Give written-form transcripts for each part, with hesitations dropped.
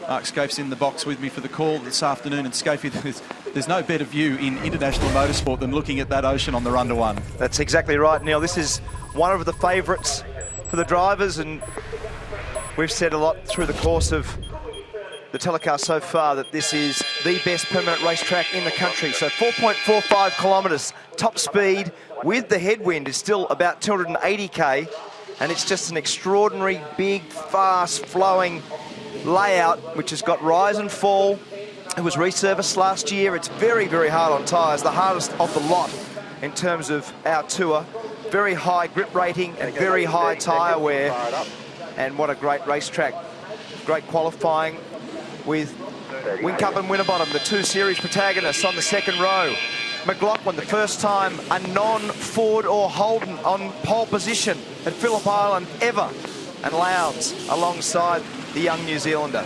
Mark Scafe's in the box with me for the call this afternoon, and Scafey, there's no better view in international motorsport than looking at that ocean on the run to one. That's exactly right, Neil. This is one of the favourites for the drivers, and we've said a lot through the course of the telecast so far that this is the best permanent racetrack in the country. So 4.45 kilometres top speed with the headwind is still about 280k, and it's just an extraordinary, big, fast flowing layout which has got rise and fall. It was resurfaced last year. It's very, very hard on tyres, the hardest of the lot in terms of our tour. Very high grip rating and very high tyre wear, and what a great racetrack. Great qualifying with Whincup and Winterbottom, the two series protagonists on the second row. McLaughlin, the first time a non-Ford or Holden on pole position at Phillip Island ever, and Lowndes alongside the young New Zealander.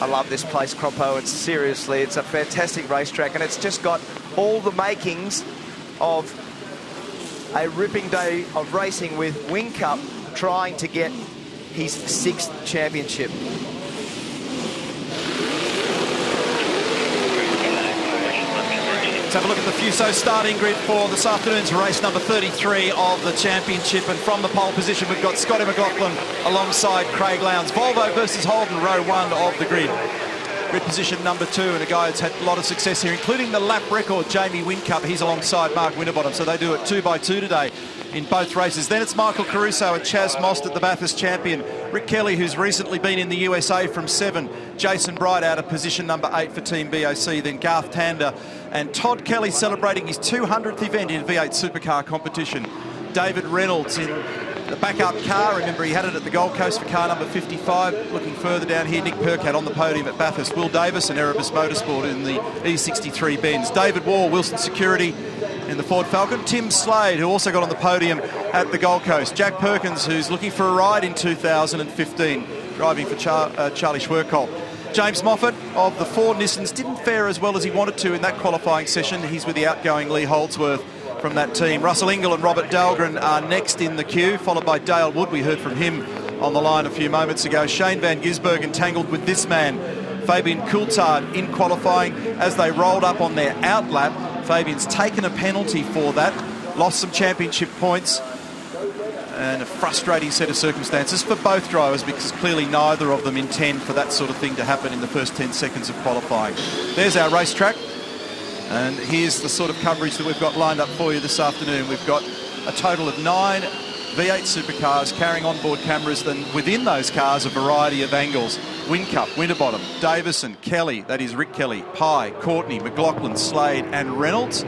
I love this place, Croppo. It's a fantastic racetrack, and it's just got all the makings of a ripping day of racing, with Whincup trying to get his 6th championship. Let's have a look at the Fuso starting grid for this afternoon's race number 33 of the championship. And from the pole position, we've got Scotty McLaughlin alongside Craig Lowndes. Volvo versus Holden, row 1 of the grid. Grid position number 2, and a guy that's had a lot of success here, including the lap record, Jamie Whincup. He's alongside Mark Winterbottom, so they do it 2x2 today in both races. Then it's Michael Caruso and Chaz Most at the Bathurst champion. Rick Kelly, who's recently been in the USA from 7. Jason Bright out of position number 8 for Team BOC. Then Garth Tander and Todd Kelly celebrating his 200th event in V8 Supercar competition. David Reynolds in the backup car. Remember, he had it at the Gold Coast for car number 55. Looking further down here, Nick Percat on the podium at Bathurst. Will Davis and Erebus Motorsport in the E63 Benz. David Waugh, Wilson Security in the Ford Falcon. Tim Slade, who also got on the podium at the Gold Coast. Jack Perkins, who's looking for a ride in 2015, driving for Charlie Schwerkolt. James Moffat of the Ford Nissans didn't fare as well as he wanted to in that qualifying session. He's with the outgoing Lee Holdsworth from that team. Russell Ingall and Robert Dahlgren are next in the queue, followed by Dale Wood. We heard from him on the line a few moments ago. Shane Van Gisbergen tangled with this man, Fabian Coulthard, in qualifying as they rolled up on their outlap. Fabian's taken a penalty for that, lost some championship points, and a frustrating set of circumstances for both drivers, because clearly neither of them intend for that sort of thing to happen in the first 10 seconds of qualifying. There's our racetrack, and here's the sort of coverage that we've got lined up for you this afternoon. We've got a total of 9 V8 supercars carrying onboard cameras, then within those cars a variety of angles. Whincup, Winterbottom, Davison, Kelly, that is Rick Kelly, Pye, Courtney, McLaughlin, Slade and Reynolds.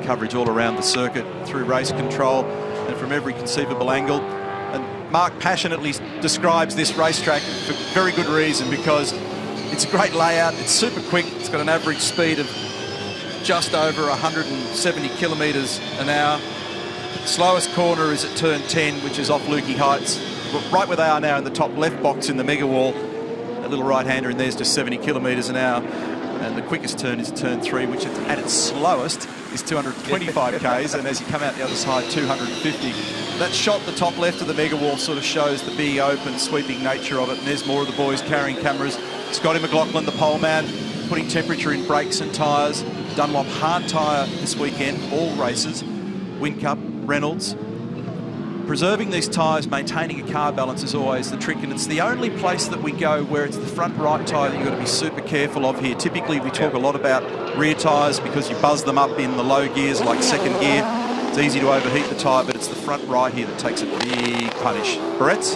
Coverage all around the circuit through race control and from every conceivable angle. And Mark passionately describes this racetrack for very good reason, because it's a great layout, it's super quick, it's got an average speed of just over 170 kilometres an hour. Slowest corner is at turn 10, which is off Lukey Heights, right where they are now in the top left box in the mega wall. That little right-hander in there is just 70 kilometres an hour. And the quickest turn is turn 3, which at its slowest is 225 k's, and as you come out the other side, 250. That shot the top left of the mega wall sort of shows the big, open, sweeping nature of it. And there's more of the boys carrying cameras. Scotty McLaughlin, the pole man, putting temperature in brakes and tyres. Dunlop hard tyre this weekend, all races. Whincup, Reynolds. Preserving these tyres, maintaining a car balance is always the trick, and it's the only place that we go where it's the front right tyre that you've got to be super careful of here. Typically we talk a lot about rear tyres because you buzz them up in the low gears like second gear. It's easy to overheat the tyre, but it's the front right here that takes a big punish. Barrett's?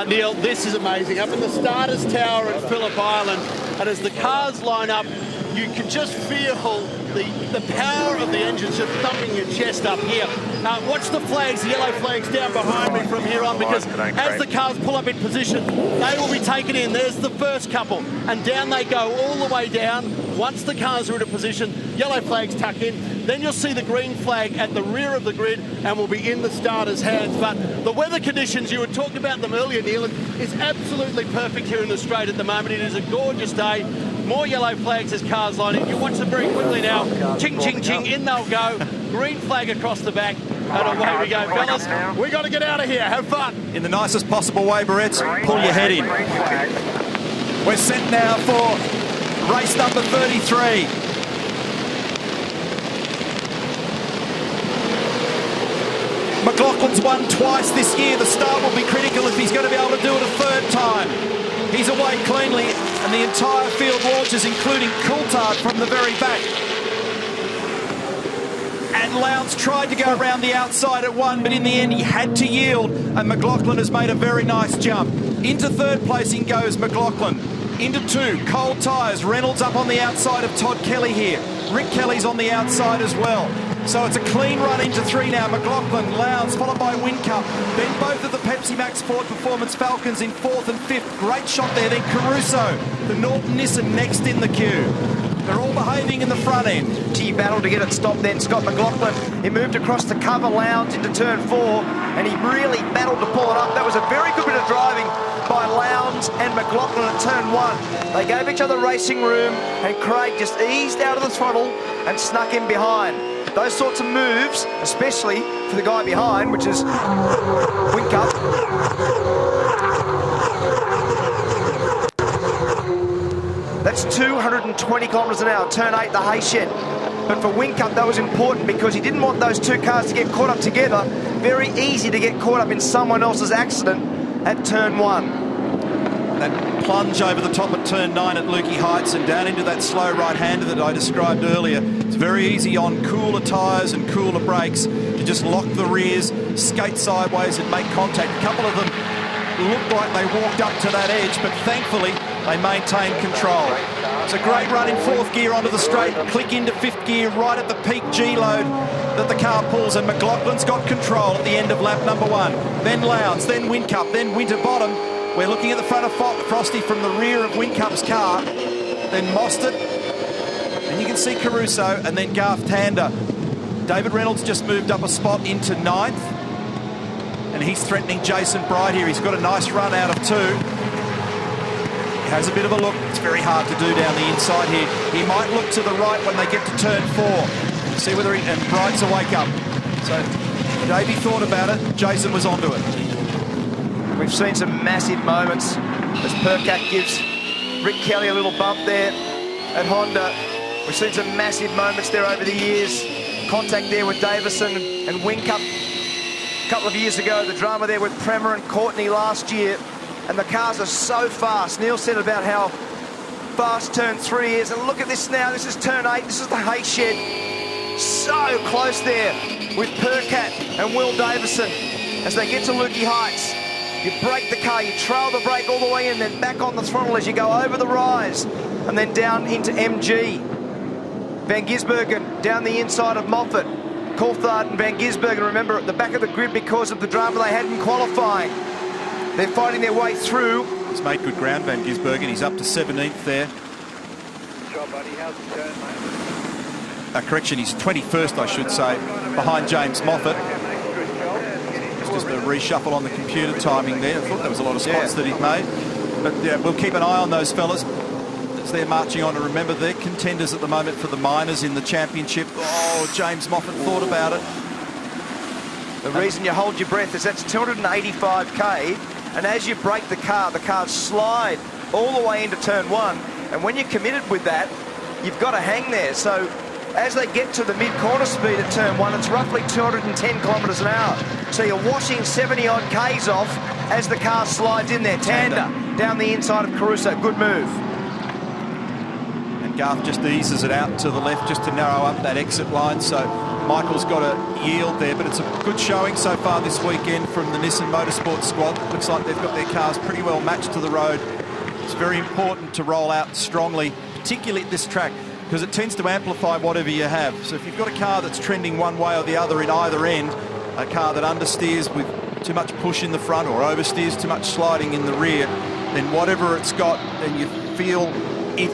Neil, this is amazing. Up in the starters tower at Phillip Island, and as the cars line up, you can just feel the power of the engines just thumping your chest up here. Watch the flags, the yellow flags down behind me from here on, because as the cars pull up in position, they will be taken in. There's the first couple, and down they go all the way down. Once the cars are into position, yellow flags tuck in. Then you'll see the green flag at the rear of the grid and will be in the starters' hands. But the weather conditions, you were talking about them earlier, Neil, is absolutely perfect here in the straight at the moment. It is a gorgeous day. More yellow flags as cars line in. You watch them very quickly now. Ching, ching, ching, in they'll go. Green flag across the back. And away we go, fellas. We got to get out of here. Have fun. In the nicest possible way, Barrett's. Pull your head in. We're set now for race number 33. McLaughlin's won twice this year. The start will be critical if he's going to be able to do it a third time. He's away cleanly, and the entire field launches, including Coulthard from the very back. And Lowndes tried to go around the outside at one, but in the end he had to yield, and McLaughlin has made a very nice jump. Into third placing goes McLaughlin. Into two, cold tyres. Reynolds up on the outside of Todd Kelly here. Rick Kelly's on the outside as well. So it's a clean run into three now. McLaughlin, Lowndes, followed by Whincup. Then both of the Pepsi Max Ford Performance Falcons in fourth and fifth. Great shot there. Then Caruso, the Norton Nissan next in the queue. They're all behaving in the front end. He battled to get it stopped then. Scott McLaughlin, he moved across to cover Lowndes into turn four, and he really battled to pull it up. That was a very good bit of driving by Lowndes and McLaughlin at turn one. They gave each other racing room, and Craig just eased out of the throttle and snuck in behind. Those sorts of moves, especially for the guy behind, which is Whincup. That's 220 kilometres an hour, turn 8, the hay shed. But for Whincup, that was important because he didn't want those two cars to get caught up together. Very easy to get caught up in someone else's accident at turn one. That plunge over the top at turn 9 at Lukey Heights and down into that slow right-hander that I described earlier. It's very easy on cooler tyres and cooler brakes to just lock the rears, skate sideways and make contact. A couple of them looked like they walked up to that edge, but thankfully they maintained control. It's a great run in fourth gear onto the straight, click into fifth gear right at the peak G-load that the car pulls, and McLaughlin's got control at the end of lap number one. Then Lowndes, then Whincup, then Winterbottom. We're looking at the front of Frosty from the rear of Whincup's car, then Mostert, and you can see Caruso, and then Garth Tander. David Reynolds just moved up a spot into ninth, and he's threatening Jason Bright here. He's got a nice run out of two. He has a bit of a look. It's very hard to do down the inside here. He might look to the right when they get to turn four. See whether and Bright's a wake up. So Davey thought about it. Jason was onto it. We've seen some massive moments as Percat gives Rick Kelly a little bump there at Honda. We've seen some massive moments there over the years. Contact there with Davison and Whincup a couple of years ago. The drama there with Premer and Courtney last year. And the cars are so fast. Neil said about how fast turn 3 is. And look at this now. This is turn 8. This is the hay shed. So close there with Percat and Will Davison as they get to Lukey Heights. You brake the car, you trail the brake all the way in, then back on the throttle as you go over the rise, and then down into MG. Van Gisbergen down the inside of Moffat. Coulthard and Van Gisbergen, remember, at the back of the grid because of the drama they had in qualifying. They're fighting their way through. He's made good ground, Van Gisbergen. He's up to 17th there. Good job, buddy. How's the turn, mate? Correction, he's 21st, I should say, behind James Moffat. Just a reshuffle on the computer timing there. I thought there was a lot of spots that he'd made. But yeah, we'll keep an eye on those fellas as they're marching on. And remember, they're contenders at the moment for the minors in the championship. Oh, James Moffat thought about it. The reason you hold your breath is that's 285k, and as you brake the cars slide all the way into turn one. And when you're committed with that, you've got to hang there. So as they get to the mid-corner speed at turn one, it's roughly 210 kilometres an hour. So you're washing 70-odd Ks off as the car slides in there. Tander down the inside of Caruso. Good move. And Garth just eases it out to the left just to narrow up that exit line. So Michael's got a yield there, but it's a good showing so far this weekend from the Nissan Motorsport squad. Looks like they've got their cars pretty well matched to the road. It's very important to roll out strongly, particularly at this track, because it tends to amplify whatever you have. So if you've got a car that's trending one way or the other in either end, a car that understeers with too much push in the front or oversteers too much sliding in the rear, then whatever it's got, then you feel it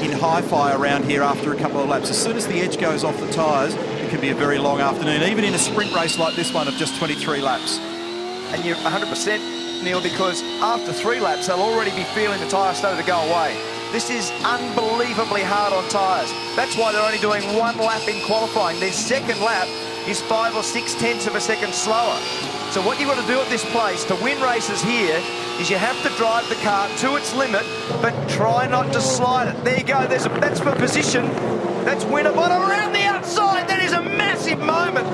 in hi-fi around here after a couple of laps. As soon as the edge goes off the tyres, it can be a very long afternoon, even in a sprint race like this one of just 23 laps. And you're 100%, Neil, because after 3 laps, they'll already be feeling the tyre starting to go away. This is unbelievably hard on tyres. That's why they're only doing 1 lap in qualifying. Their second lap is 5 or 6 tenths of a second slower. So what you've got to do at this place to win races here is you have to drive the car to its limit, but try not to slide it. There you go. That's for position. That's Winterbottom around the outside. That is a massive moment.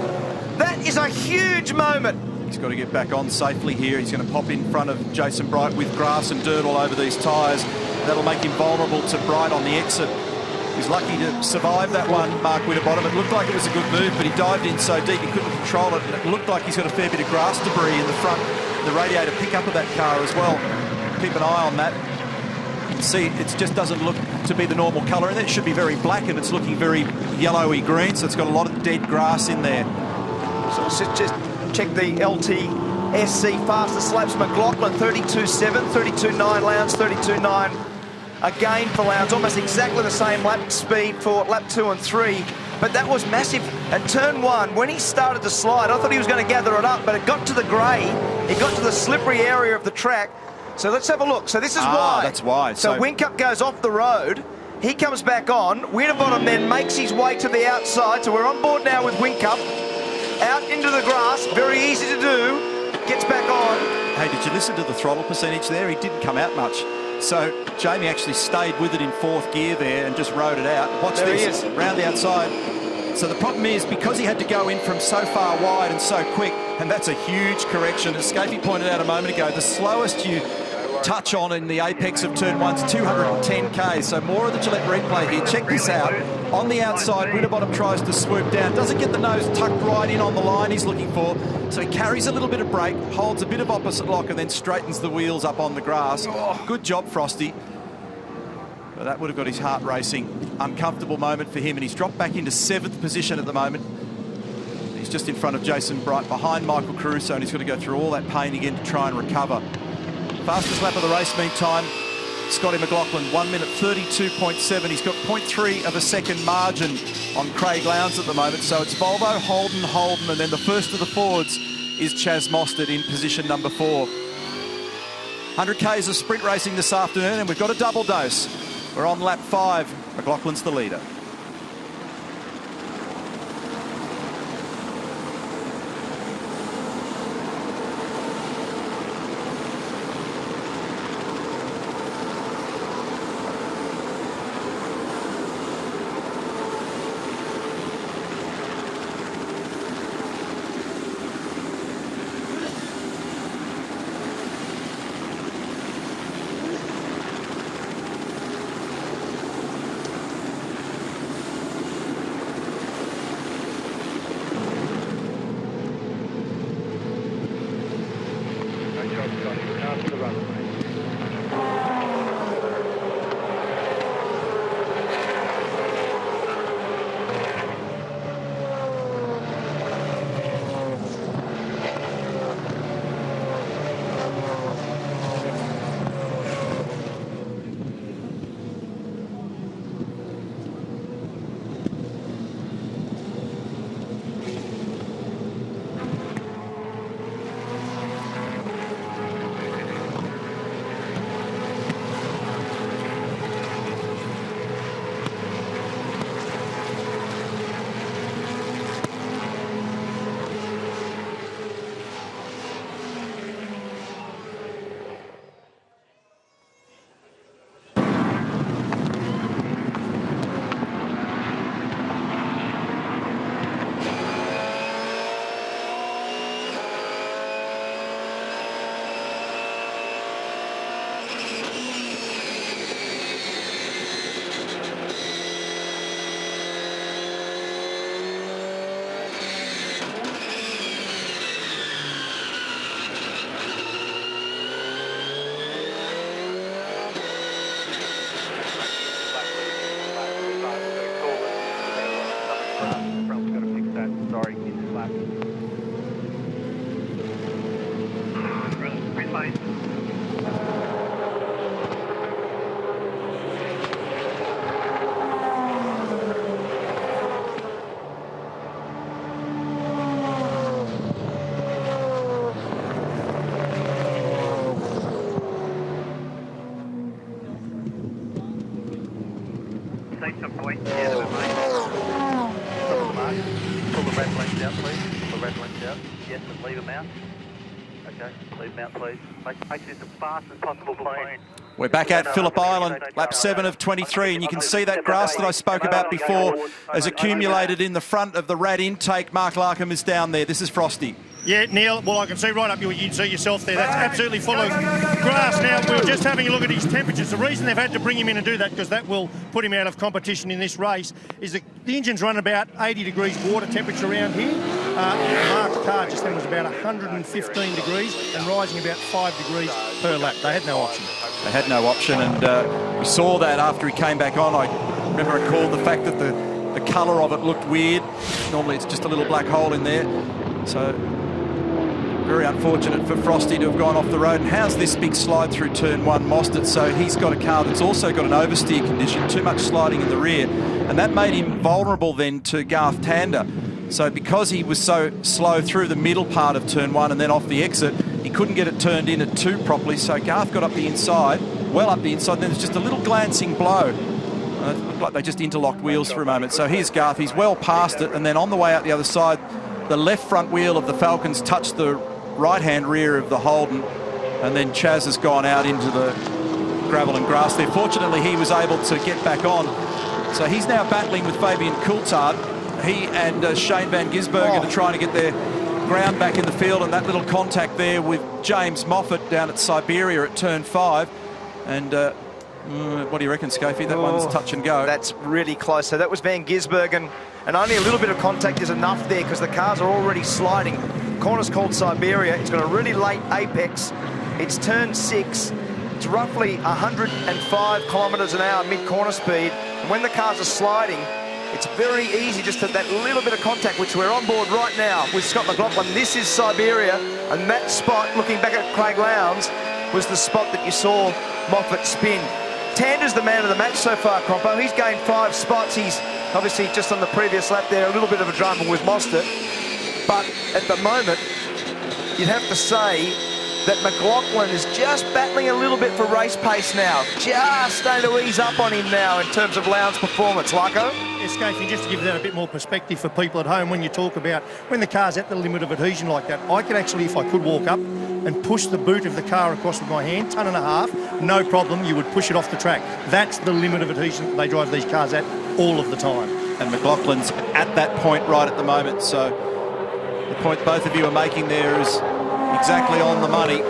That is a huge moment. He's got to get back on safely here. He's going to pop in front of Jason Bright with grass and dirt all over these tyres. That'll make him vulnerable to Bright on the exit. He's lucky to survive that one, Mark Winterbottom. It looked like it was a good move, but he dived in so deep he couldn't control it, and it looked like he's got a fair bit of grass debris in the front, the radiator pickup of that car as well. Keep an eye on that. You can see it just doesn't look to be the normal colour, and it should be very black, and it's looking very yellowy green, so it's got a lot of dead grass in there. So let's just check the LTSC fastest laps. McLaughlin 32.7, 32.9 Lowndes, 32.9 again for Lowndes, almost exactly the same lap speed for lap 2 and 3. But that was massive. At turn 1, when he started to slide, I thought he was going to gather it up, but it got to the grey, it got to the slippery area of the track. So let's have a look. So this is why. That's why. So Whincup goes off the road, he comes back on, Winterbottom then makes his way to the outside, so we're on board now with Whincup. Out into the grass, very easy to do, gets back on. Hey, did you listen to the throttle percentage there? He didn't come out much. So Jamie actually stayed with it in 4th gear there and just rode it out. Watch there this, he is. round the outside. So the problem is, because he had to go in from so far wide and so quick, and that's a huge correction. As Scapey pointed out a moment ago, the slowest you touch on in the apex of turn 1's 210k. So more of the Gillette replay here. Check this out. On the outside, Winterbottom tries to swoop down, doesn't get the nose tucked right in on the line he's looking for, so he carries a little bit of brake, holds a bit of opposite lock, and then straightens the wheels up on the grass. Good job, Frosty. But that would have got his heart racing. Uncomfortable moment for him, and he's dropped back into 7th position at the moment. He's just in front of Jason Bright, behind Michael Caruso, and he's got to go through all that pain again to try and recover. Fastest lap of the race, meantime, Scotty McLaughlin, 1 minute 32.7. He's got 0.3 of a second margin on Craig Lowndes at the moment. So it's Volvo, Holden, and then the first of the Fords is Chaz Mostert in position number 4. 100k's of sprint racing this afternoon, and we've got a double dose. We're on lap 5. McLaughlin's the leader. Take some points at the end of it, mate. pull the red lines out, please. Pull the red lines out. Yes, and leave them out. Okay, leave them out, please. Make this as fast as possible, please. We're back at Phillip Island, lap 7 of 23, and you can see that grass that I spoke about before has accumulated in the front of the rad intake. Mark Larkham is down there. This is Frosty. Yeah, Neil, well, I can see right up you can see yourself there. That's absolutely full of grass. Now, we were just having a look at his temperatures. The reason they've had to bring him in and do that, because that will put him out of competition in this race, is that the engine's run about 80 degrees water temperature around here. Mark's car just then was about 115 degrees and rising about 5 degrees per lap. They had no option. They had no option, and we saw that after he came back on. I remember I called the fact that the colour of it looked weird. Normally it's just a little black hole in there. So very unfortunate for Frosty to have gone off the road. And how's this big slide through turn 1 mossed it? So he's got a car that's also got an oversteer condition, too much sliding in the rear, and that made him vulnerable then to Garth Tander. So because he was so slow through the middle part of turn 1 and then off the exit, he couldn't get it turned in at 2 properly. So Garth got up the inside, well up the inside, and then there's just a little glancing blow. It looked like they just interlocked wheels for a moment. So here's Garth, he's well past it, and then on the way out the other side, the left front wheel of the Falcons touched the right-hand rear of the Holden, and then Chaz has gone out into the gravel and grass there. Fortunately, he was able to get back on. So he's now battling with Fabian Coulthard. He and Shane Van Gisbergen are trying to get their ground back in the field, and that little contact there with James Moffat down at Siberia at turn 5. And what do you reckon, Scafie? That one's touch and go. That's really close. So that was Van Gisbergen, and only a little bit of contact is enough there because the cars are already sliding. Corner's called Siberia. It's got a really late apex. It's turn 6. It's roughly 105 kilometres an hour mid-corner speed. And when the cars are sliding, it's very easy just to that little bit of contact, which we're on board right now with Scott McLaughlin. This is Siberia, and that spot, looking back at Craig Lowndes, was the spot that you saw Moffat spin. Tander's the man of the match so far, Crompo. He's gained 5 spots. He's obviously just on the previous lap there, a little bit of a drama with Mostert. But at the moment, you'd have to say that McLaughlin is just battling a little bit for race pace now. Just starting to ease up on him now in terms of Lowndes' performance. Larko? Yes, Scafie, just to give that a bit more perspective for people at home, when you talk about when the car's at the limit of adhesion like that, I could actually, if I could walk up and push the boot of the car across with my hand, 1.5 tons, no problem, you would push it off the track. That's the limit of adhesion that they drive these cars at all of the time. And McLaughlin's at that point right at the moment, so the point both of you are making there is exactly on the money,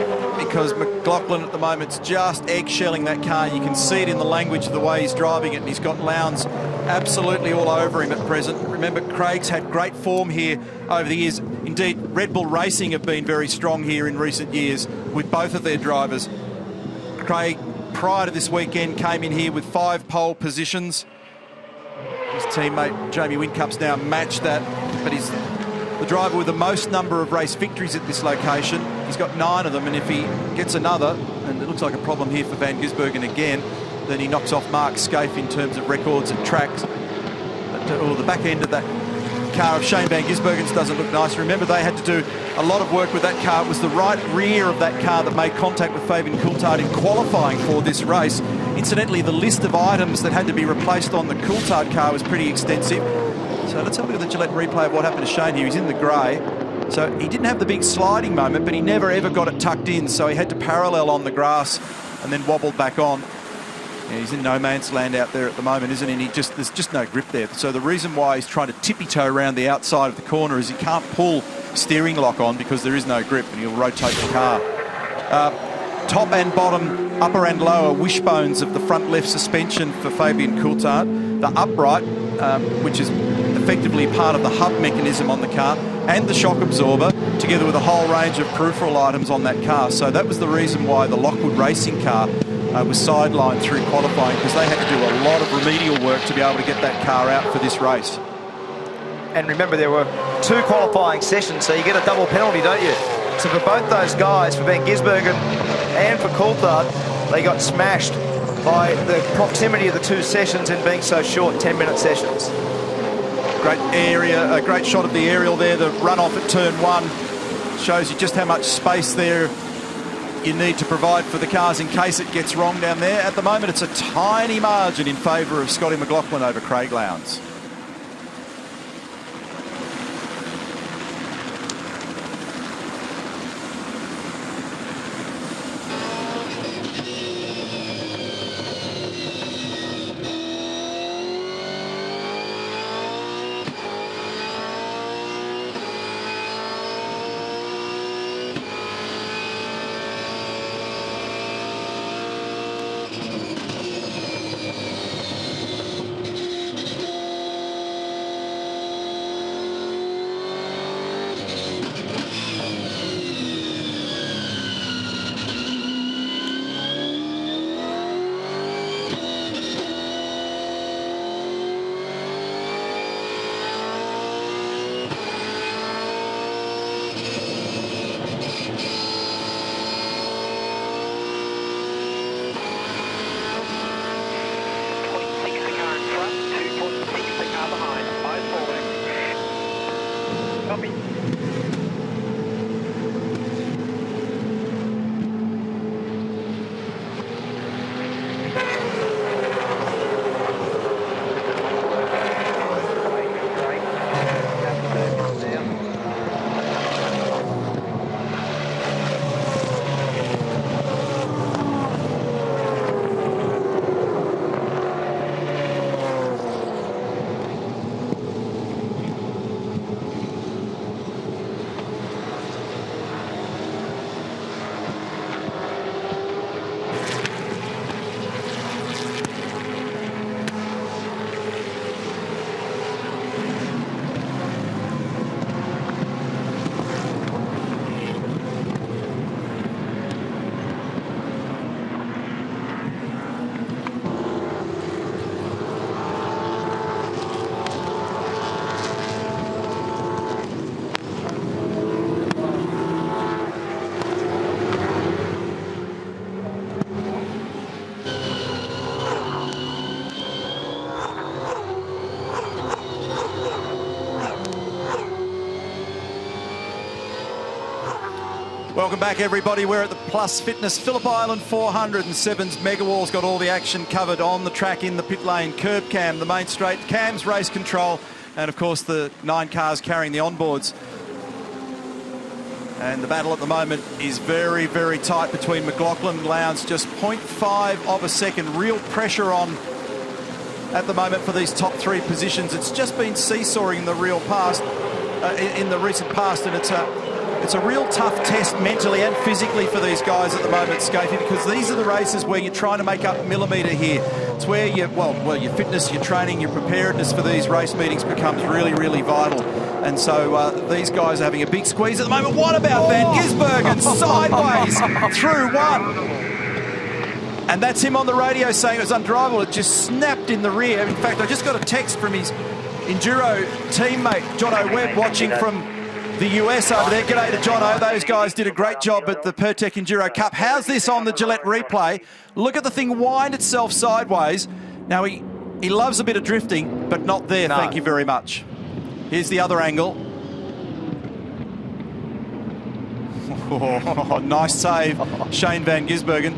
because McLaughlin at the moment's just eggshelling that car. You can see it in the language of the way he's driving it, and he's got Lowndes absolutely all over him at present. Remember, Craig's had great form here over the years. Indeed, Red Bull Racing have been very strong here in recent years with both of their drivers. Craig, prior to this weekend, came in here with 5 pole positions. His teammate Jamie Whincup's now matched that, but he's the driver with the most number of race victories at this location. He's got 9 of them, and if he gets another, and it looks like a problem here for Van Gisbergen again, then he knocks off Mark Scaife in terms of records at tracks. But, the back end of that car of Shane Van Gisbergen's doesn't look nice. Remember, they had to do a lot of work with that car. It was the right rear of that car that made contact with Fabian Coulthard in qualifying for this race. Incidentally, the list of items that had to be replaced on the Coulthard car was pretty extensive. So let's have a look at the Gillette replay of what happened to Shane here. He's in the grey. So he didn't have the big sliding moment, but he never ever got it tucked in. So he had to parallel on the grass and then wobbled back on. Yeah, he's in no man's land out there at the moment, isn't he? And there's just no grip there. So the reason why he's trying to tippy-toe around the outside of the corner is he can't pull steering lock on because there is no grip, and he'll rotate the car. Top and bottom, upper and lower wishbones of the front left suspension for Fabian Coulthard. The upright, which is effectively part of the hub mechanism on the car, and the shock absorber, together with a whole range of peripheral items on that car. So that was the reason why the Lockwood Racing car was sidelined through qualifying, because they had to do a lot of remedial work to be able to get that car out for this race. And remember, there were 2 qualifying sessions, so you get a double penalty, don't you? So for both those guys, for Van Gisbergen and for Coulthard, they got smashed by the proximity of the 2 sessions and being so short, 10-minute sessions. Great area, a great shot of the aerial there. The runoff at turn 1 shows you just how much space there you need to provide for the cars in case it gets wrong down there. At the moment, it's a tiny margin in favour of Scotty McLaughlin over Craig Lowndes. Welcome back, everybody. We're at the Plus Fitness Phillip Island 400, and Sevens Megawall's got all the action covered on the track, in the pit lane, curb cam, the main straight, cams, race control, and of course the 9 cars carrying the onboards. And the battle at the moment is very, very tight between McLaughlin and Lowndes. Just 0.5 of a second. Real pressure on at the moment for these top 3 positions. It's just been seesawing in the real past, in the recent past, and it's a real tough test mentally and physically for these guys at the moment, Scafey, because these are the races where you're trying to make up millimetre here. It's where your fitness, your training, your preparedness for these race meetings becomes really, really vital. And so these guys are having a big squeeze at the moment. What about Van Gisbergen sideways through one? And that's him on the radio saying it was undrivable. It just snapped in the rear. In fact, I just got a text from his Enduro teammate, Jono Webb, watching from the US over there. G'day to Jono. Those guys did a great job at the Pertec Enduro Cup. How's this on the Gillette replay? Look at the thing wind itself sideways. Now, he loves a bit of drifting, but not there, no. Thank you very much. Here's the other angle. Oh, nice save, Shane Van Gisbergen.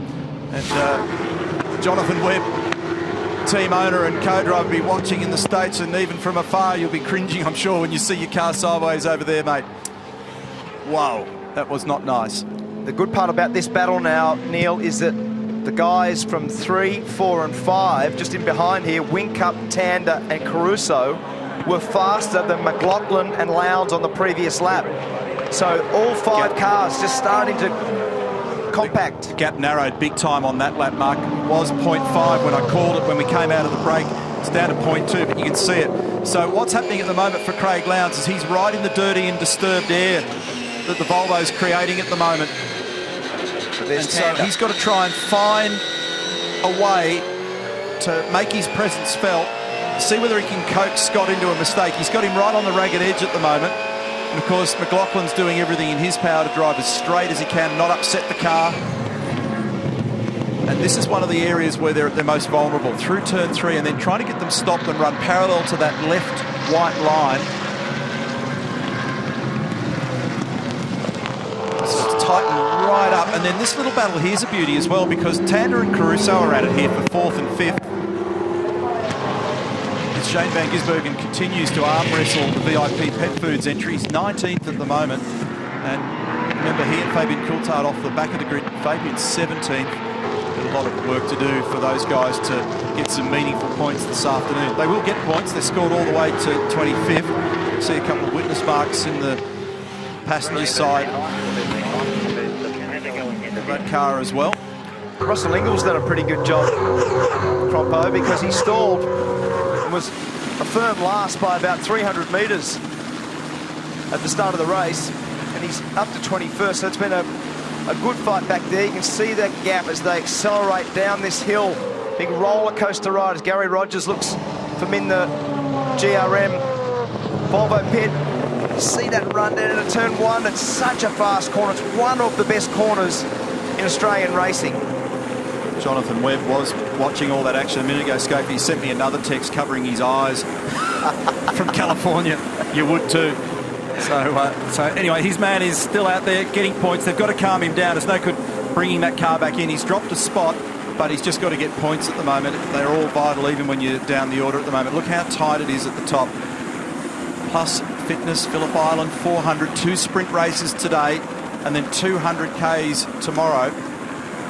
And Jonathan Webb, team owner and co-driver, will be watching in the States, and even from afar you'll be cringing, I'm sure, when you see your car sideways over there, mate. Wow, that was not nice. The good part about this battle now, Neil, is that the guys from 3, 4 and 5, just in behind here, Whincup, Tander and Caruso, were faster than McLaughlin and Lowndes on the previous lap. So all 5 cars just starting to compact. The gap narrowed big time on that lap, Mark. It was 0.5 when I called it when we came out of the break. It's down to 0.2, but you can see it. So what's happening at the moment for Craig Lowndes is he's right in the dirty and disturbed air that the Volvo's creating at the moment. And so he's got to try and find a way to make his presence felt, see whether he can coax Scott into a mistake. He's got him right on the ragged edge at the moment. And of course, McLaughlin's doing everything in his power to drive as straight as he can, not upset the car. And this is one of the areas where they're most vulnerable, through turn 3, and then trying to get them stopped and run parallel to that left white line. So it's tightened right up. And then this little battle here's a beauty as well, because Tander and Caruso are at it here for 4th and 5th. Shane Van Gisbergen continues to arm wrestle the VIP Pet Foods entry. He's 19th at the moment. And remember, he and Fabian Coulthard off the back of the grid. Fabian's 17th. Got a lot of work to do for those guys to get some meaningful points this afternoon. They will get points. They're scored all the way to 25th. See a couple of witness marks in the passenger side of that car as well. Russell Ingall's done a pretty good job, Croppo, because he stalled, was a firm last by about 300 metres at the start of the race, and he's up to 21st, so it's been a good fight back there. You can see that gap as they accelerate down this hill. Big roller coaster ride as Gary Rogers looks from in the GRM Volvo pit. You see that run down into turn 1. It's such a fast corner. It's one of the best corners in Australian racing. Jonathan Webb was watching all that action a minute ago. Scapey, he sent me another text covering his eyes from California. You would too. So anyway, his man is still out there getting points. They've got to calm him down. It's no good bringing that car back in. He's dropped a spot, but he's just got to get points at the moment. They're all vital, even when you're down the order at the moment. Look how tight it is at the top. Plus Fitness, Phillip Island, 400, 2 sprint races today, and then 200 Ks tomorrow.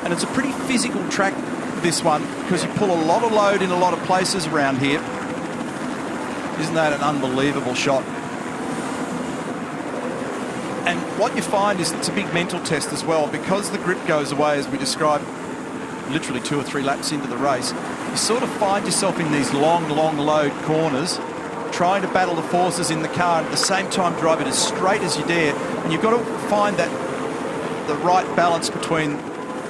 And it's a pretty physical track, this one, because you pull a lot of load in a lot of places around here. Isn't that an unbelievable shot? And what you find is it's a big mental test as well, because the grip goes away, as we described, literally 2 or 3 laps into the race. You sort of find yourself in these long load corners, trying to battle the forces in the car and at the same time drive it as straight as you dare. And you've got to find the right balance between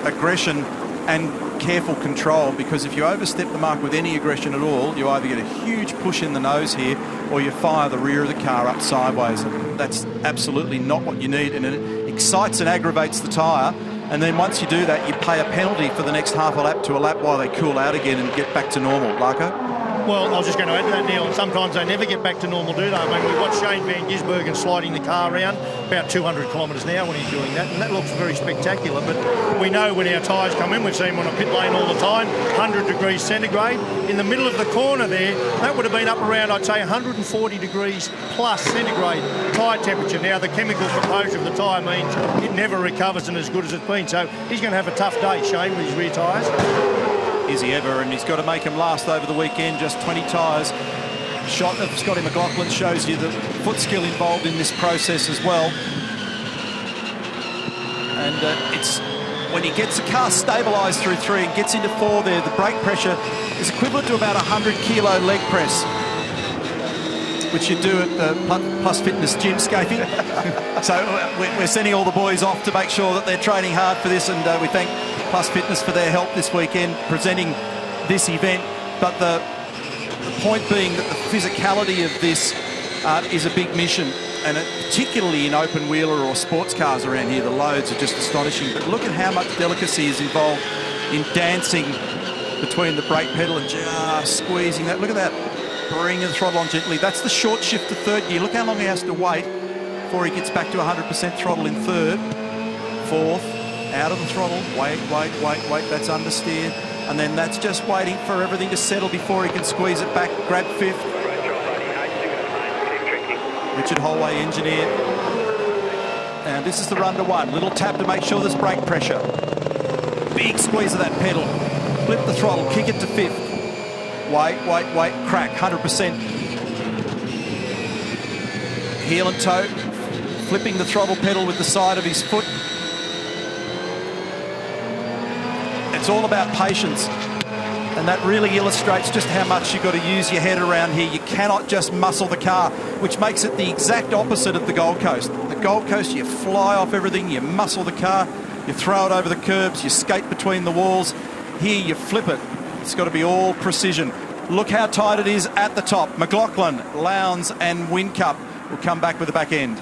aggression and careful control, because if you overstep the mark with any aggression at all, you either get a huge push in the nose here or you fire the rear of the car up sideways. And that's absolutely not what you need, and it excites and aggravates the tyre. And then once you do that, you pay a penalty for the next half a lap to a lap while they cool out again and get back to normal. Larko? Well, I was just going to add to that, Neil. Sometimes they never get back to normal, do they? I mean, we watched Shane Van Gisbergen sliding the car around about 200 kilometres an hour when he's doing that, and that looks very spectacular. But we know when our tyres come in, we've seen them on a pit lane all the time, 100 degrees centigrade. In the middle of the corner there, that would have been up around, I'd say, 140 degrees plus centigrade tyre temperature. Now, the chemical composure of the tyre means it never recovers and as good as it's been. So he's going to have a tough day, Shane, with his rear tyres. Is he ever? And he's got to make them last over the weekend. Just 20 tyres. Shot of Scotty McLaughlin shows you the foot skill involved in this process as well. And it's when he gets the car stabilised through 3 and gets into 4 there, the brake pressure is equivalent to about 100 kilo leg press, which you do at the Plus Fitness gym, Scapey. So we're sending all the boys off to make sure that they're training hard for this, and we thank Plus Fitness for their help this weekend presenting this event. But the point being that the physicality of this is a big mission, and particularly in open wheeler or sports cars around here, the loads are just astonishing. But look at how much delicacy is involved in dancing between the brake pedal and just squeezing that. Look at that. Bring the throttle on gently. That's the short shift to 3rd gear. Look how long he has to wait before he gets back to 100% throttle in 3rd, 4th. Out of the throttle, wait, that's understeer. And then that's just waiting for everything to settle before he can squeeze it back, grab 5th. Richard Holway, engineer. And this is the run to 1. Little tap to make sure there's brake pressure. Big squeeze of that pedal. Flip the throttle, kick it to 5th. Wait, crack, 100%. Heel and toe, flipping the throttle pedal with the side of his foot. It's all about patience, and that really illustrates just how much you've got to use your head around here. You cannot just muscle the car, which makes it the exact opposite of the Gold Coast. The Gold Coast, you fly off everything, you muscle the car, you throw it over the curbs, you skate between the walls. Here, you flip it. It's got to be all precision. Look how tight it is at the top. McLaughlin, Lowndes and Whincup will come back with the back end.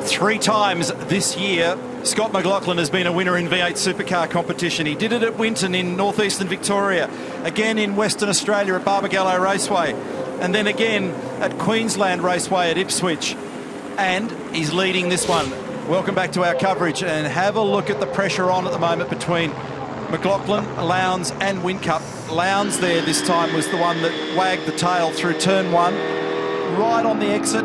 Three times this year, Scott McLaughlin has been a winner in V8 supercar competition. He did it at Winton in northeastern Victoria, again in Western Australia at Barbagallo Raceway, and then again at Queensland Raceway at Ipswich. And he's leading this one. Welcome back to our coverage, and have a look at the pressure on at the moment between McLaughlin, Lowndes and Whincup. Lowndes there this time was the one that wagged the tail through turn 1, right on the exit.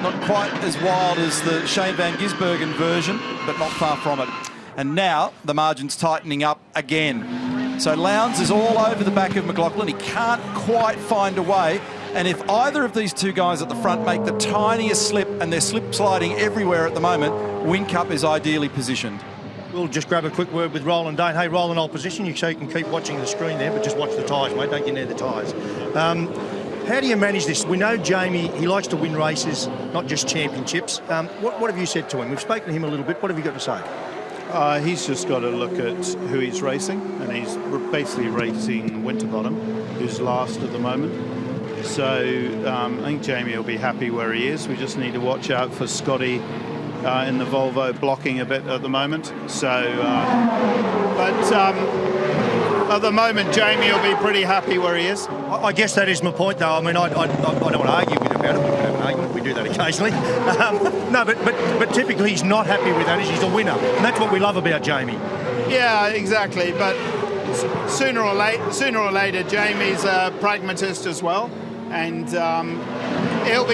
Not quite as wild as the Shane van Gisbergen version, but not far from it. And now the margin's tightening up again. So Lowndes is all over the back of McLaughlin. He can't quite find a way. And if either of these two guys at the front make the tiniest slip, and they're slip sliding everywhere at the moment, Whincup is ideally positioned. We'll just grab a quick word with Roland Dane. Hey, Roland, I'll position you so you can keep watching the screen there, but just watch the tyres, mate. Don't get near the tyres. How do you manage this? We know Jamie, he likes to win races, not just championships. What have you said to him? We've spoken to him a little bit. What have you got to say? He's just got to look at who he's racing, and he's basically racing Winterbottom, who's last at the moment. So I think Jamie will be happy where he is. We just need to watch out for Scotty in the Volvo blocking a bit at the moment. So, at the moment, Jamie will be pretty happy where he is. I guess that is my point, though. I mean, I don't want to argue with him about it. We can have an argument. We do that occasionally. No, but typically he's not happy with that. He's a winner, and that's what we love about Jamie. Yeah, exactly. But sooner or later, Jamie's a pragmatist as well, and he'll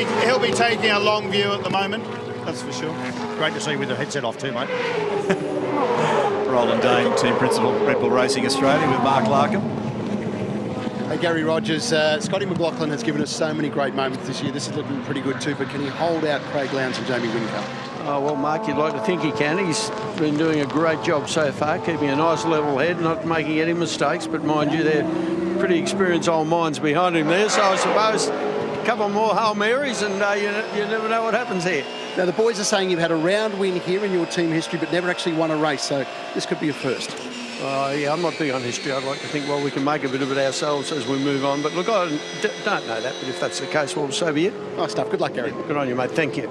be taking a long view at the moment. That's for sure. Great to see you with the headset off too, mate. Roland Dane, team principal, Red Bull Racing Australia, with Mark Larkham. Hey, Gary Rogers, Scotty McLaughlin has given us so many great moments this year. This is looking pretty good too, but can he hold out Craig Lowndes and Jamie Whincup? Oh, well, Mark, you'd like to think he can. He's been doing a great job so far, keeping a nice level head, not making any mistakes, but mind you, they're pretty experienced old minds behind him there, so I suppose a couple more Hail Marys and you never know what happens here. Now, the boys are saying you've had a round win here in your team history, but never actually won a race, so this could be a first. Yeah, I'm not big on history. I'd like to think, well, we can make a bit of it ourselves as we move on. But look, I don't know that, but if that's the case, well, so be it. Nice stuff. Good luck, Gary. Good on you, mate. Thank you.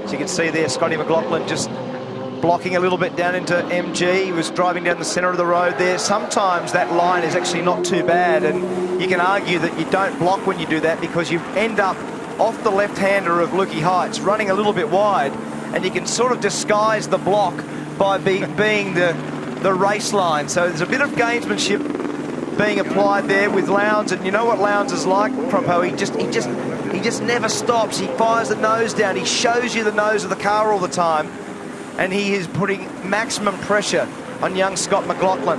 So you can see there, Scotty McLaughlin just blocking a little bit down into MG. He was driving down the centre of the road there. Sometimes that line is actually not too bad, and you can argue that you don't block when you do that because you end up off the left-hander of Lukey Heights, running a little bit wide, and you can sort of disguise the block by being the race line. So there's a bit of gamesmanship being applied there with Lowndes, and you know what Lowndes is like, Propo. He just never stops. He fires the nose down. He shows you the nose of the car all the time, and he is putting maximum pressure on young Scott McLaughlin.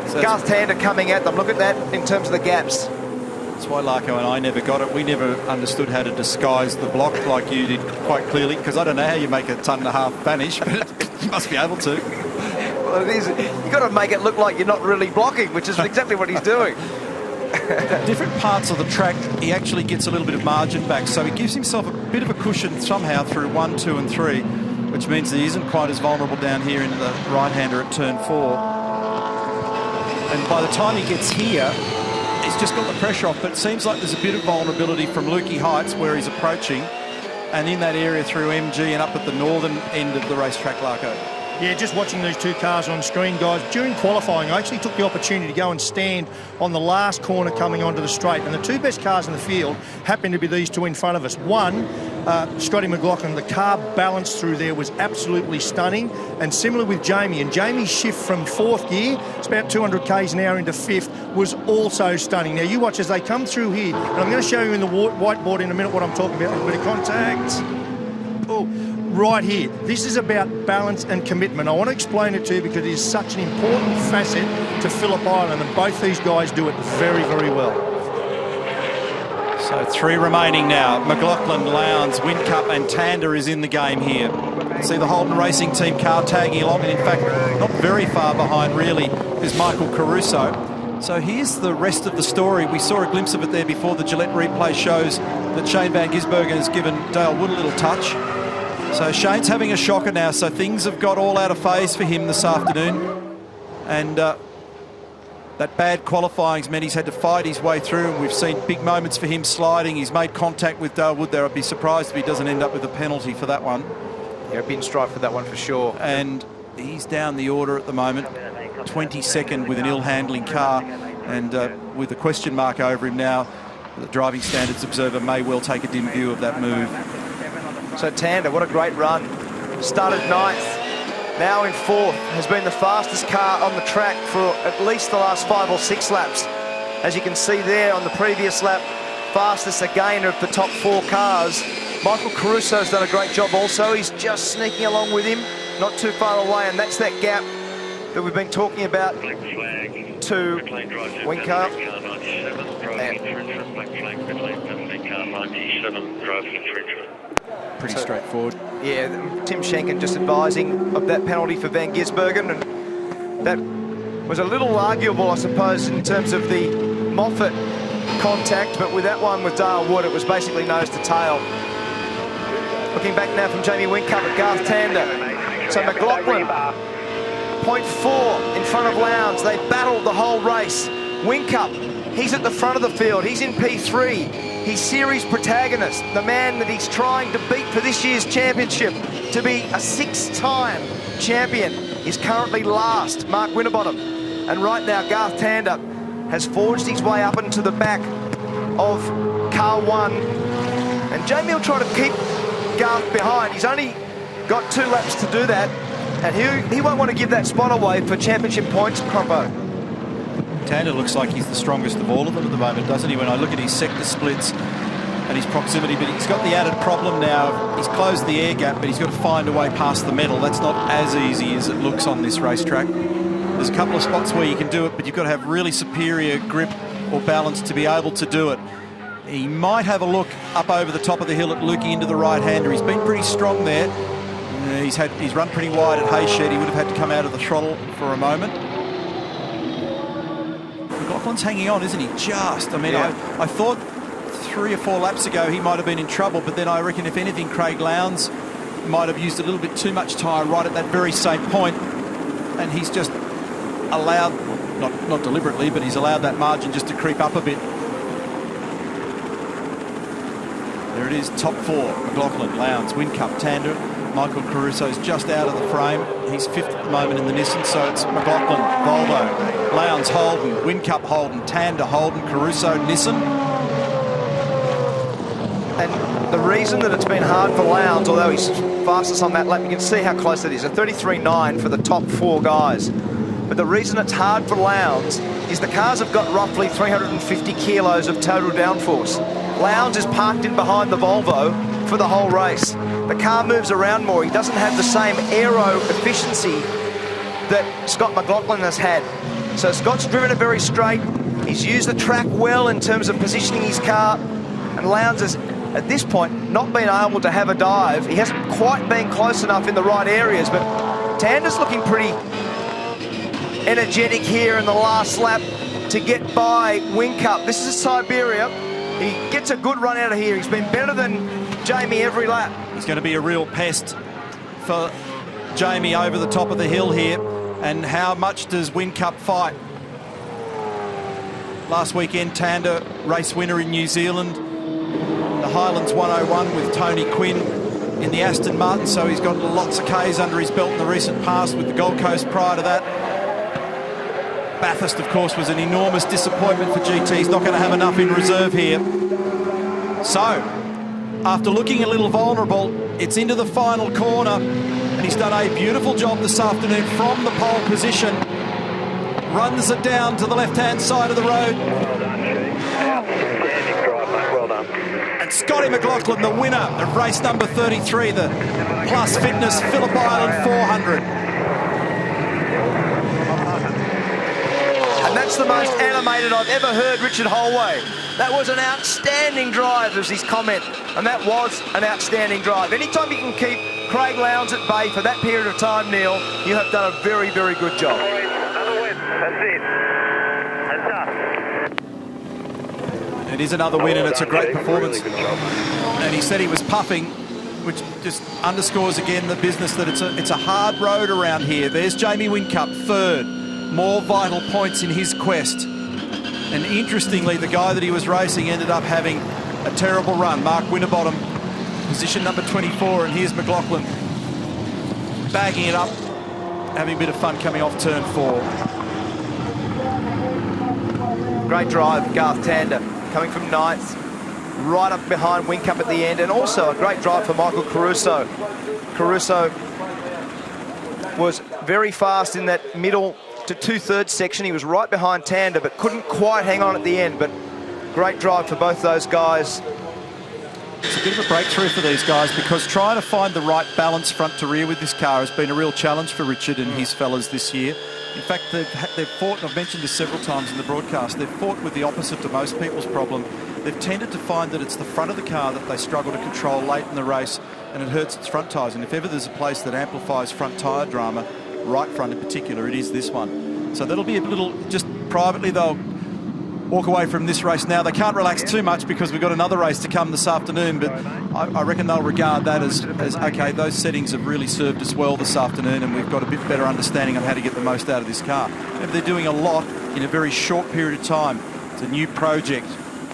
So Garth Tander coming at them. Look at that in terms of the gaps. That's why Larko and I never got it. We never understood how to disguise the block like you did quite clearly, because I don't know how you make a tonne and a half vanish, but you must be able to. Well, it is. You've got to make it look like you're not really blocking, which is exactly what he's doing. Different parts of the track, he actually gets a little bit of margin back, so he gives himself a bit of a cushion somehow through 1, 2 and 3, which means that he isn't quite as vulnerable down here into the right-hander at turn 4. And by the time he gets here, he's just got the pressure off, but it seems like there's a bit of vulnerability from Lukey Heights where he's approaching, and in that area through MG and up at the northern end of the racetrack, Larko. Yeah, just watching these two cars on screen, guys. During qualifying, I actually took the opportunity to go and stand on the last corner coming onto the straight, and the two best cars in the field happen to be these two in front of us. One, Scotty McLaughlin, the car balance through there was absolutely stunning, and similar with Jamie. And Jamie's shift from 4th gear, it's about 200 k's an hour into 5th, was also stunning. Now, you watch as they come through here, and I'm going to show you in the whiteboard in a minute what I'm talking about. A bit of contact. Oh. Right here. This is about balance and commitment. I want to explain it to you because it is such an important facet to Phillip Island, and both these guys do it very, very well. So 3 remaining now. McLaughlin, Lowndes, Whincup and Tander is in the game here. See the Holden Racing Team car tagging along, and in fact, not very far behind really is Michael Caruso. So here's the rest of the story. We saw a glimpse of it there before. The Gillette replay shows that Shane van Gisbergen has given Dale Wood a little touch. So Shane's having a shocker now, so things have got all out of phase for him this afternoon. And that bad qualifying's meant he's had to fight his way through, and we've seen big moments for him sliding. He's made contact with Dale Wood there. I'd be surprised if he doesn't end up with a penalty for that one. Yeah, bin stripe for that one for sure. And he's down the order at the moment, 22nd with an ill-handling car, and with a question mark over him now, the driving standards observer may well take a dim view of that move. So Tander, what a great run. Started 9th, now in 4th, has been the fastest car on the track for at least the last 5 or 6 laps. As you can see there on the previous lap, fastest again of the top 4 cars. Michael Caruso's done a great job also. He's just sneaking along with him, not too far away, and that's that gap that we've been talking about to Whincup. Pretty straightforward. Yeah, Tim Schenken just advising of that penalty for Van Gisbergen, and that was a little arguable, I suppose, in terms of the Moffat contact, but with that one with Dale Wood, it was basically nose to tail. Looking back now from Jamie Whincup at Garth Tander. So McLaughlin, 0.4 in front of Lowndes. They battled the whole race. Whincup, he's at the front of the field. He's in P3. He's series protagonist, the man that he's trying to beat for this year's championship, to be a 6-time champion. Is currently last, Mark Winterbottom. And right now, Garth Tander has forged his way up into the back of car 1. And Jamie will try to keep Garth behind. He's only got 2 laps to do that, and he won't want to give that spot away for championship points, Croppo. Tander looks like he's the strongest of all of them at the moment, doesn't he? When I look at his sector splits and his proximity, but he's got the added problem now. He's closed the air gap, but he's got to find a way past the metal. That's not as easy as it looks on this racetrack. There's a couple of spots where you can do it, but you've got to have really superior grip or balance to be able to do it. He might have a look up over the top of the hill at Lukey into the right-hander. He's been pretty strong there. He's run pretty wide at Hayshed. He would have had to come out of the throttle for a moment. McLaughlin's hanging on, isn't he? Just. I mean, yeah. I thought 3 or 4 laps ago he might have been in trouble, but then I reckon if anything, Craig Lowndes might have used a little bit too much tyre right at that very same point, and he's just allowed, not deliberately, but he's allowed that margin just to creep up a bit. There it is, top 4, McLaughlin, Lowndes, Whincup, Tander. Michael Caruso's just out of the frame. He's 5th at the moment in the Nissan, so it's McLaughlin, Volvo, Lowndes, Holden, Whincup, Holden, Tander, Holden, Caruso, Nissan. And the reason that it's been hard for Lowndes, although he's fastest on that lap, you can see how close it is, a 33.9 for the top 4 guys. But the reason it's hard for Lowndes is the cars have got roughly 350 kilos of total downforce. Lowndes is parked in behind the Volvo for the whole race. The car moves around more. He doesn't have the same aero efficiency that Scott McLaughlin has had. So Scott's driven it very straight. He's used the track well in terms of positioning his car. And Lowndes has, at this point, not been able to have a dive. He hasn't quite been close enough in the right areas, but Tander's looking pretty energetic here in the last lap to get by Whincup. This is Siberia. He gets a good run out of here. He's been better than Jamie every lap. He's going to be a real pest for Jamie over the top of the hill here. And how much does Whincup fight? Last weekend, Tander, race winner in New Zealand. The Highlands 101 with Tony Quinn in the Aston Martin, so he's got lots of Ks under his belt in the recent past with the Gold Coast prior to that. Bathurst, of course, was an enormous disappointment for GT. He's not going to have enough in reserve here. So, after looking a little vulnerable, it's into the final corner, and he's done a beautiful job this afternoon from the pole position. Runs it down to the left-hand side of the road. Well done, Chief. Outstanding drive, mate. Well done. And Scotty McLaughlin, the winner of race number 33, the Plus Fitness Phillip Island 400. And that's the most animated I've ever heard Richard Holway. That was an outstanding drive, was his comment. And that was an outstanding drive. Anytime you can keep Craig Lowndes at bay for that period of time, Neil, you have done a very, very good job. Another win. That's it. That's us. It is another win, and it's a great performance. Really good job. And he said he was puffing, which just underscores again the business that it's a hard road around here. There's Jamie Whincup, 3rd. More vital points in his quest. And interestingly, the guy that he was racing ended up having a terrible run. Mark Winterbottom, position number 24, and here's McLaughlin bagging it up, having a bit of fun coming off turn 4. Great drive, Garth Tander, coming from 9th, right up behind Whincup at the end, and also a great drive for Michael Caruso. Caruso was very fast in that middle to 2/3 section. He was right behind Tander, but couldn't quite hang on at the end. But great drive for both those guys. It's a bit of a breakthrough for these guys, because trying to find the right balance front to rear with this car has been a real challenge for Richard and his fellas this year. In fact, they've fought, and I've mentioned this several times in the broadcast, they've fought with the opposite to most people's problem. They've tended to find that it's the front of the car that they struggle to control late in the race, and it hurts its front tyres. And if ever there's a place that amplifies front tyre drama, right front in particular, it is this one. So that'll be a little, just privately they'll walk away from this race now. They can't relax too much because we've got another race to come this afternoon, but I reckon they'll regard that as okay, those settings have really served us well this afternoon, and we've got a bit better understanding on how to get the most out of this car. Remember, they're doing a lot in a very short period of time. It's a new project,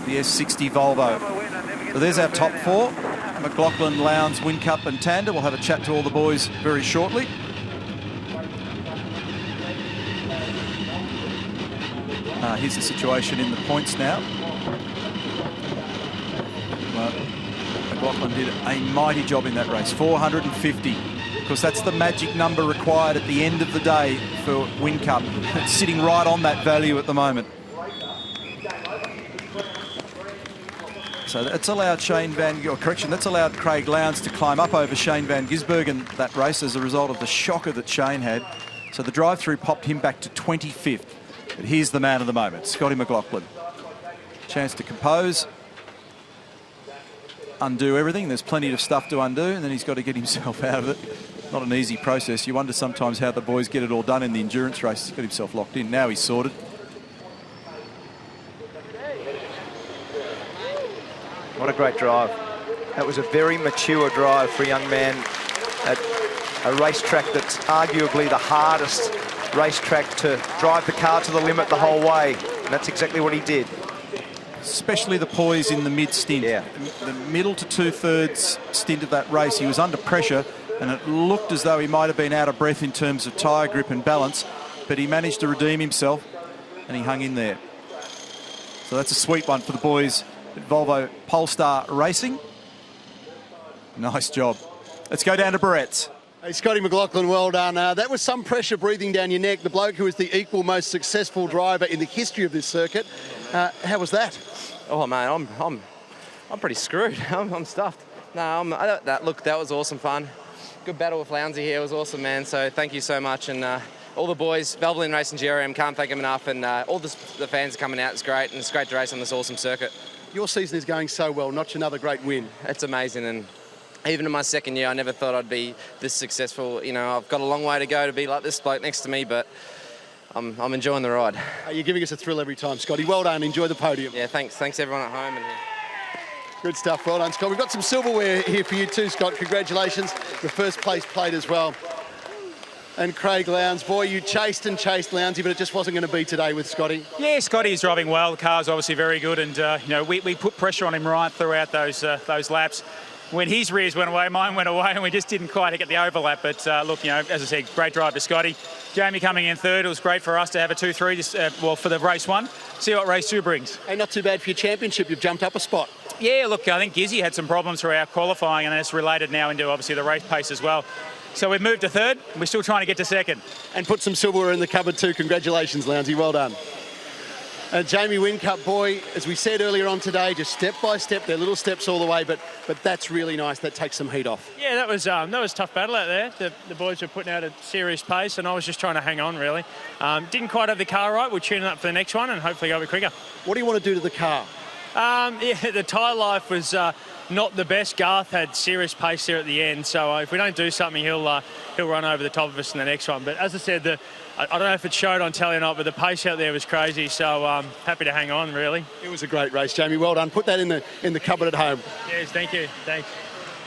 the S60 Volvo. So there's our top 4. McLaughlin, Lowndes, Whincup and Tander. We'll have a chat to all the boys very shortly. Here's the situation in the points now. Well, McLaughlin did a mighty job in that race, 450. Because that's the magic number required at the end of the day for Whincup. It's sitting right on that value at the moment. So that's allowed that's allowed Craig Lowndes to climb up over Shane Van Gisbergen that race as a result of the shocker that Shane had. So the drive-through popped him back to 25th. But here's the man of the moment, Scotty McLaughlin. Chance to compose, undo everything. There's plenty of stuff to undo, and then he's got to get himself out of it. Not an easy process. You wonder sometimes how the boys get it all done in the endurance race. He's got himself locked in. Now he's sorted. What a great drive. That was a very mature drive for a young man at a racetrack that's arguably the hardest racetrack to drive the car to the limit the whole way. And that's exactly what he did. Especially the poise in the mid-stint. Yeah. The middle to 2/3 stint of that race, he was under pressure, and it looked as though he might have been out of breath in terms of tyre grip and balance, but he managed to redeem himself, and he hung in there. So that's a sweet one for the boys at Volvo Polestar Racing. Nice job. Let's go down to Barrett's. Hey, Scotty McLaughlin, well done. That was some pressure breathing down your neck. The bloke who is the equal most successful driver in the history of this circuit. How was that? Oh man, I'm pretty screwed. I'm stuffed. No, look, that was awesome fun. Good battle with Lowndesy here. It was awesome, man. So thank you so much, and all the boys, Valvoline Racing, GRM, can't thank them enough, and all the fans coming out. It's great, and it's great to race on this awesome circuit. Your season is going so well. Notch another great win. It's amazing, and even in my second year, I never thought I'd be this successful. You know, I've got a long way to go to be like this bloke next to me, but I'm enjoying the ride. You're giving us a thrill every time, Scotty. Well done. Enjoy the podium. Yeah, thanks everyone at home. Good stuff. Well done, Scott. We've got some silverware here for you too, Scott. Congratulations. The first place plate as well. And Craig Lowndes, boy, you chased and chased Lowndesy, but it just wasn't going to be today with Scotty. Yeah, Scotty's driving well. The car's obviously very good, and you know, we put pressure on him right throughout those laps. When his rears went away, mine went away, and we just didn't quite get the overlap. But look, you know, as I said, great drive to Scotty. Jamie coming in third. It was great for us to have a 2-3, well, for the race one. See what race 2 brings. And not too bad for your championship. You've jumped up a spot. Yeah, look, I think Gizzy had some problems throughout qualifying, and that's related now into obviously the race pace as well. So we've moved to third. We're still trying to get to second. And put some silverware in the cupboard too. Congratulations, Lowndesy. Well done. Jamie Whincup, boy, as we said earlier on today, just step by step, they're little steps all the way, but that's really nice. That takes some heat off. Yeah, that was a tough battle out there. The boys were putting out a serious pace, and I was just trying to hang on, really. Didn't quite have the car right. We're tuning up for the next one, and hopefully go a bit quicker. What do you want to do to the car? Yeah, the tyre life was not the best. Garth had serious pace there at the end, so if we don't do something, he'll run over the top of us in the next one. But as I said, I don't know if it showed on telly or not, but the pace out there was crazy, so happy to hang on, really. It was a great race, Jamie. Well done. Put that in the cupboard at home. Yes, thank you. Thanks.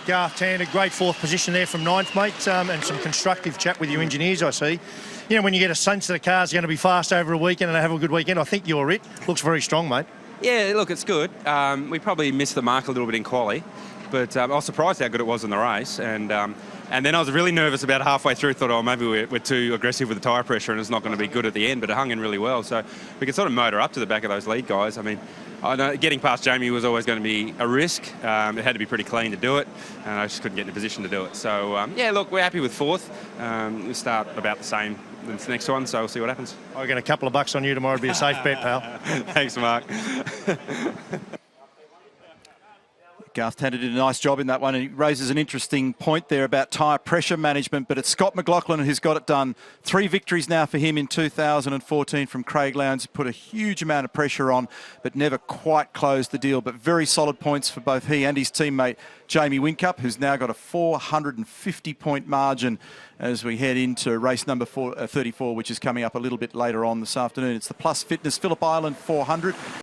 Garth Tander, great 4th position there from 9th, mate, and some constructive chat with your engineers, I see. You know, when you get a sense that the car's going to be fast over a weekend and have a good weekend, I think you're it. Looks very strong, mate. Yeah, look, it's good. We probably missed the mark a little bit in quali, but I was surprised how good it was in the race, and And then I was really nervous about halfway through, thought, oh, maybe we're too aggressive with the tyre pressure and it's not going to be good at the end, but it hung in really well. So we could sort of motor up to the back of those lead guys. I mean, I know getting past Jamie was always going to be a risk. It had to be pretty clean to do it, and I just couldn't get in a position to do it. So, yeah, look, we're happy with fourth. We'll start about the same as the next one, so we'll see what happens. I'll get a couple of bucks on you tomorrow. It'd be a safe bet, pal. Thanks, Mark. Garth Tanner did a nice job in that one, and he raises an interesting point there about tyre pressure management, but it's Scott McLaughlin who's got it done. 3 victories now for him in 2014 from Craig Lowndes. Put a huge amount of pressure on, but never quite closed the deal. But very solid points for both he and his teammate Jamie Whincup, who's now got a 450-point margin as we head into race number 34, which is coming up a little bit later on this afternoon. It's the Plus Fitness Phillip Island 400.